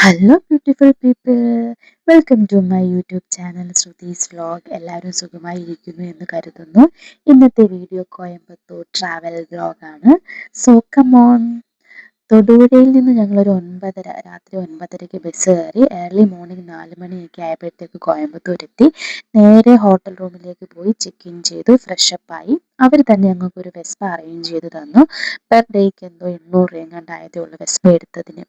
Hello beautiful people, welcome to my YouTube channel Shruti's vlog. എല്ലാവരും സുഖമായിരിക്കുന്നു എന്ന് കരുതുന്നു. ഇന്നത്തെ വീഡിയോ കോയമ്പത്തൂർ ട്രാവൽ വ്ലോഗാണ്. So come on. തൊടുപുഴയിൽ നിന്ന് ഞങ്ങളൊരു രാത്രി 9:30ക്ക് ബസ് കയറി. ഏർലി മോർണിംഗ് 4 മണിയൊക്കെ ആയപ്പോഴത്തേക്ക് കോയമ്പത്തൂരെത്തി. നേരെ ഹോട്ടൽ റൂമിലേക്ക് പോയി ചെക്ക് ഇൻ ചെയ്തു, ഫ്രഷപ്പായി. അവർ തന്നെ ഞങ്ങൾക്കൊരു വെസ്പ അറേഞ്ച് ചെയ്ത് തന്നു. പെർ ഡേക്ക് എന്തോ 800 രൂപ എങ്ങാണ്ടായതേ ഉള്ളൂ വെസ്പ എടുത്തതിന്.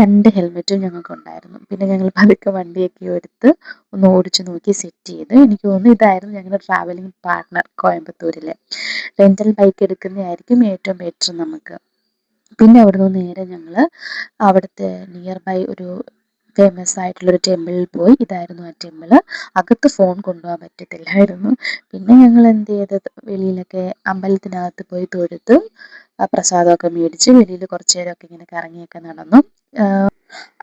2 ഹെൽമെറ്റും ഞങ്ങൾക്കുണ്ടായിരുന്നു. പിന്നെ ഞങ്ങൾ പതുക്കെ വണ്ടിയൊക്കെ എടുത്ത് ഒന്ന് ഓടിച്ചു നോക്കി സെറ്റ് ചെയ്ത്. എനിക്ക് തോന്നുന്നു ഇതായിരുന്നു ഞങ്ങളുടെ ട്രാവലിംഗ് പാർട്ട്ണർ കോയമ്പത്തൂരിലെ. റെൻ്റൽ ബൈക്ക് എടുക്കുന്നതായിരിക്കും ഏറ്റവും ബെറ്റർ നമുക്ക്. പിന്നെ അവിടെ നിന്ന് നേരെ ഞങ്ങൾ അവിടുത്തെ നിയർ ബൈ ഒരു ഫേമസ് ആയിട്ടുള്ളൊരു ടെമ്പിളിൽ പോയി. ഇതായിരുന്നു ആ ടെമ്പിള്. അകത്ത് ഫോൺ കൊണ്ടുപോകാൻ പറ്റത്തില്ലായിരുന്നു. പിന്നെ ഞങ്ങൾ എന്ത് ചെയ്തത്, വെളിയിലൊക്കെ അമ്പലത്തിനകത്ത് പോയി തൊഴുത് പ്രസാദമൊക്കെ മേടിച്ച് വെളിയിൽ കുറച്ച് നേരമൊക്കെ ഇങ്ങനെ കറങ്ങിയൊക്കെ നടന്നു.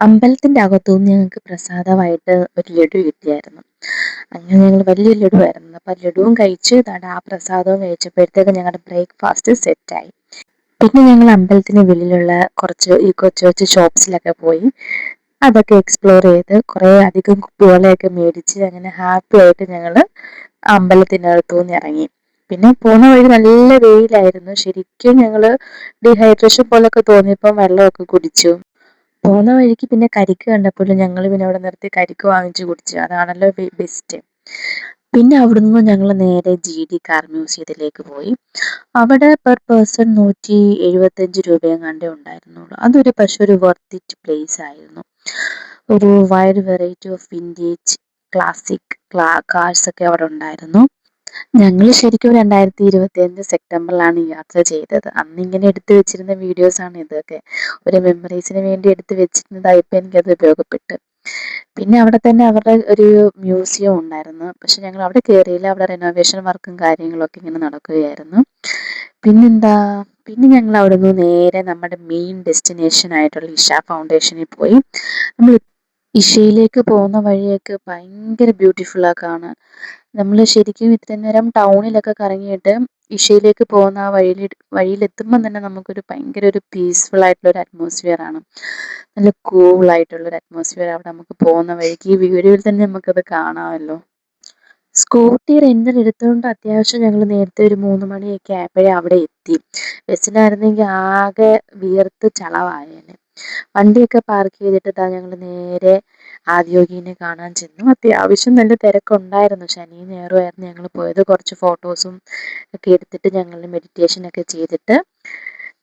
അമ്പലത്തിൻ്റെ അകത്തുനിന്ന് ഞങ്ങൾക്ക് പ്രസാദമായിട്ട് ഒരു ലഡു കിട്ടിയായിരുന്നു. അങ്ങനെ ഞങ്ങൾ വലിയ ലഡു ആയിരുന്നു. അപ്പം ലഡുവും കഴിച്ച് ആ പ്രസാദവും കഴിച്ചപ്പോഴത്തേക്ക് ഞങ്ങളുടെ ബ്രേക്ക്ഫാസ്റ്റ് സെറ്റായി. പിന്നെ ഞങ്ങൾ അമ്പലത്തിന് വെളിയിലുള്ള കുറച്ച് ഈ കൊച്ചു കൊച്ചു ഷോപ്സിലൊക്കെ പോയി അതൊക്കെ എക്സ്പ്ലോർ ചെയ്ത് കുറേ അധികം കുപ്പികളെയൊക്കെ മേടിച്ച് അങ്ങനെ ഹാപ്പി ആയിട്ട് ഞങ്ങൾ അമ്പലത്തിനകത്തു നിന്ന് ഇറങ്ങി. പിന്നെ പോകുന്ന വഴി നല്ല വെയിലായിരുന്നു. ശരിക്കും ഞങ്ങൾ ഡീഹൈഡ്രേഷൻ പോലൊക്കെ തോന്നിയപ്പോൾ വെള്ളമൊക്കെ കുടിച്ചു. പോകുന്ന വഴിക്ക് പിന്നെ കരിക്ക് കണ്ടപ്പോൾ ഞങ്ങൾ പിന്നെ അവിടെ നിർത്തി കരിക്ക് വാങ്ങിച്ചു കുടിച്ചു. അതാണല്ലോ ബെസ്റ്റ്. പിന്നെ അവിടുന്ന് ഞങ്ങൾ നേരെ GD കാർ മ്യൂസിയത്തിലേക്ക് പോയി. അവിടെ പെർ പേഴ്സൺ 175 രൂപയെങ്ങാണ്ടേ ഉണ്ടായിരുന്നുള്ളൂ. അതൊരു പക്ഷെ ഒരു വർത്ത് ഇറ്റ് പ്ലേസ് ആയിരുന്നു. ഒരു wide variety of vintage classic cars ഒക്കെ അവിടെ ഉണ്ടായിരുന്നു. ഞങ്ങൾ ശരിക്കും 2025 സെപ്റ്റംബറിലാണ് യാത്ര ചെയ്തത്. അന്നിങ്ങനെ എടുത്തു വെച്ചിരുന്ന വീഡിയോസാണ് ഇതൊക്കെ. ഒരു മെമ്മറീസിന് വേണ്ടി എടുത്ത് വെച്ചിരുന്നതായപ്പോൾ എനിക്കത് ഉപയോഗപ്പെട്ടു. പിന്നെ അവിടെ തന്നെ അവരുടെ ഒരു മ്യൂസിയം ഉണ്ടായിരുന്നു. പക്ഷെ ഞങ്ങൾ അവിടെ കയറിയില്ല. അവിടെ റിനോവേഷൻ വർക്കും കാര്യങ്ങളൊക്കെ ഇങ്ങനെ നടക്കുകയായിരുന്നു. പിന്നെ ഞങ്ങൾ അവിടെ നിന്ന് നേരെ നമ്മുടെ മെയിൻ ഡെസ്റ്റിനേഷൻ ആയിട്ടുള്ള ഇഷ ഫൗണ്ടേഷനിൽ പോയി. നമ്മൾ ഇഷയിലേക്ക് പോകുന്ന വഴിയൊക്കെ ഭയങ്കര ബ്യൂട്ടിഫുള്ളാണ് കാണാൻ. നമ്മൾ ശരിക്കും ഇത്രയും നേരം ടൗണിലൊക്കെ കറങ്ങിയിട്ട് ഇഷയിലേക്ക് പോകുന്ന ആ വഴിയിലെത്തുമ്പം തന്നെ നമുക്കൊരു ഭയങ്കര ഒരു പീസ്ഫുൾ ആയിട്ടുള്ളൊരു അറ്റ്മോസ്ഫിയർ ആണ്. നല്ല കൂളായിട്ടുള്ളൊരു അറ്റ്മോസ്ഫിയർ അവിടെ നമുക്ക് പോകുന്ന വഴിക്ക് ഈ വീഡിയോയിൽ തന്നെ നമുക്കത് കാണാമല്ലോ. സ്കൂട്ടി റെൻ്റിന് എടുത്തുകൊണ്ട് അത്യാവശ്യം ഞങ്ങൾ നേരത്തെ ഒരു 3 മണിയൊക്കെ ആയപ്പോഴേ അവിടെ എത്തി. ബസ്സിലായിരുന്നെങ്കിൽ ആകെ വിയർത്ത് ചളവായേനെ. വണ്ടിയൊക്കെ പാർക്ക് ചെയ്തിട്ട് ഞങ്ങൾ നേരെ ആദിയോഗിനെ കാണാൻ ചെന്നു. അത്യാവശ്യം നല്ല തിരക്കുണ്ടായിരുന്നു. ശനിയും ഞായറുമായിരുന്നു ഞങ്ങൾ പോയത്. കുറച്ച് ഫോട്ടോസും ഒക്കെ എടുത്തിട്ട് ഞങ്ങൾ മെഡിറ്റേഷനൊക്കെ ചെയ്തിട്ട്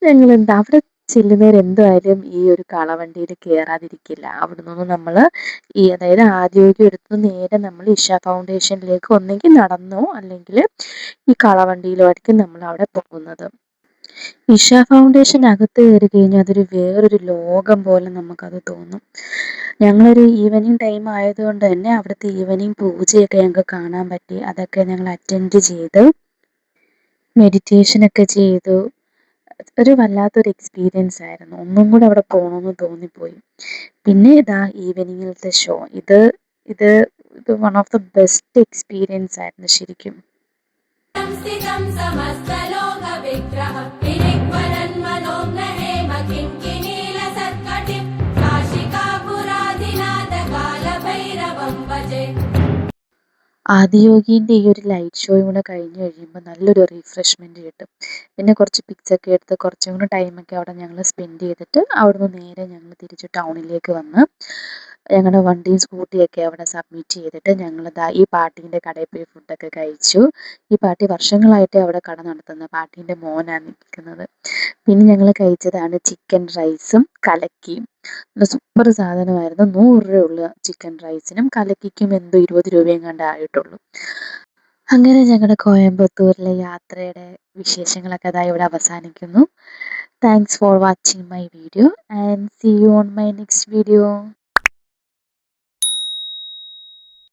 ഞങ്ങൾ അവിടെ ചെല്ലുന്നവരെന്തായാലും ഈ ഒരു കാളവണ്ടിയിൽ കയറാതിരിക്കില്ല. അവിടെ നിന്ന് നമ്മൾ അതായത് ആദ്യമൊക്കെ എടുത്ത് നേരെ നമ്മൾ ഇഷ ഫൗണ്ടേഷനിലേക്ക് ഒന്നെങ്കിൽ നടന്നോ അല്ലെങ്കിൽ ഈ കാളവണ്ടിയിലോ ആയിരിക്കും നമ്മൾ അവിടെ പോകുന്നത്. ഇഷ ഫൗണ്ടേഷൻ അകത്ത് കയറി കഴിഞ്ഞാൽ അതൊരു വേറൊരു ലോകം പോലെ നമുക്കത് തോന്നും. ഞങ്ങളൊരു ഈവനിങ് ടൈം ആയതുകൊണ്ട് തന്നെ അവിടുത്തെ ഈവനിങ് പൂജയൊക്കെ ഞങ്ങൾക്ക് കാണാൻ പറ്റി. അതൊക്കെ ഞങ്ങൾ അറ്റൻഡ് ചെയ്ത് മെഡിറ്റേഷനൊക്കെ ചെയ്തു. ഒരു വല്ലാത്തൊരു എക്സ്പീരിയൻസ് ആയിരുന്നു. ഒന്നും കൂടെ അവിടെ പോകണമെന്ന് തോന്നിപ്പോയി. പിന്നെ ഈവനിങ്ങിലത്തെ ഷോ ഇത് one of the best experience ആയിരുന്നു ശരിക്കും. ആദിയോഗീൻ്റെ ഈ ഒരു ലൈറ്റ് ഷോയും കൂടെ കഴിഞ്ഞ് കഴിയുമ്പോൾ നല്ലൊരു റിഫ്രഷ്മെൻറ്റ് കിട്ടും. പിന്നെ കുറച്ച് പിക്സൊക്കെ എടുത്ത് കുറച്ചും കൂടെ ടൈമൊക്കെ അവിടെ ഞങ്ങൾ സ്പെൻഡ് ചെയ്തിട്ട് അവിടുന്ന് നേരെ ഞങ്ങൾ തിരിച്ച് ടൗണിലേക്ക് വന്ന് ഞങ്ങളുടെ വണ്ടിയും സ്കൂട്ടിയൊക്കെ അവിടെ സബ്മിറ്റ് ചെയ്തിട്ട് ഞങ്ങൾ ഈ പാട്ടീൻ്റെ കടയിൽ പോയി ഫുഡൊക്കെ കഴിച്ചു. ഈ പാട്ടി വർഷങ്ങളായിട്ട് അവിടെ കട നടത്തുന്ന പാട്ടീൻ്റെ മോനാണ് നിൽക്കുന്നത്. പിന്നെ ഞങ്ങൾ കഴിച്ചതാണ് ചിക്കൻ റൈസും കലക്കിയും. നല്ല സൂപ്പർ സാധനമായിരുന്നു. 100 രൂപയുള്ള ചിക്കൻ റൈസിനും കലക്കിക്കും എന്തോ 20 രൂപയെങ്ങാണ്ടേ ആയിട്ടുള്ളൂ. അങ്ങനെ ഞങ്ങളുടെ കോയമ്പത്തൂരിലെ യാത്രയുടെ വിശേഷങ്ങളൊക്കെ ഇവിടെ അവസാനിക്കുന്നു. Thanks for watching my video and see you on my next video.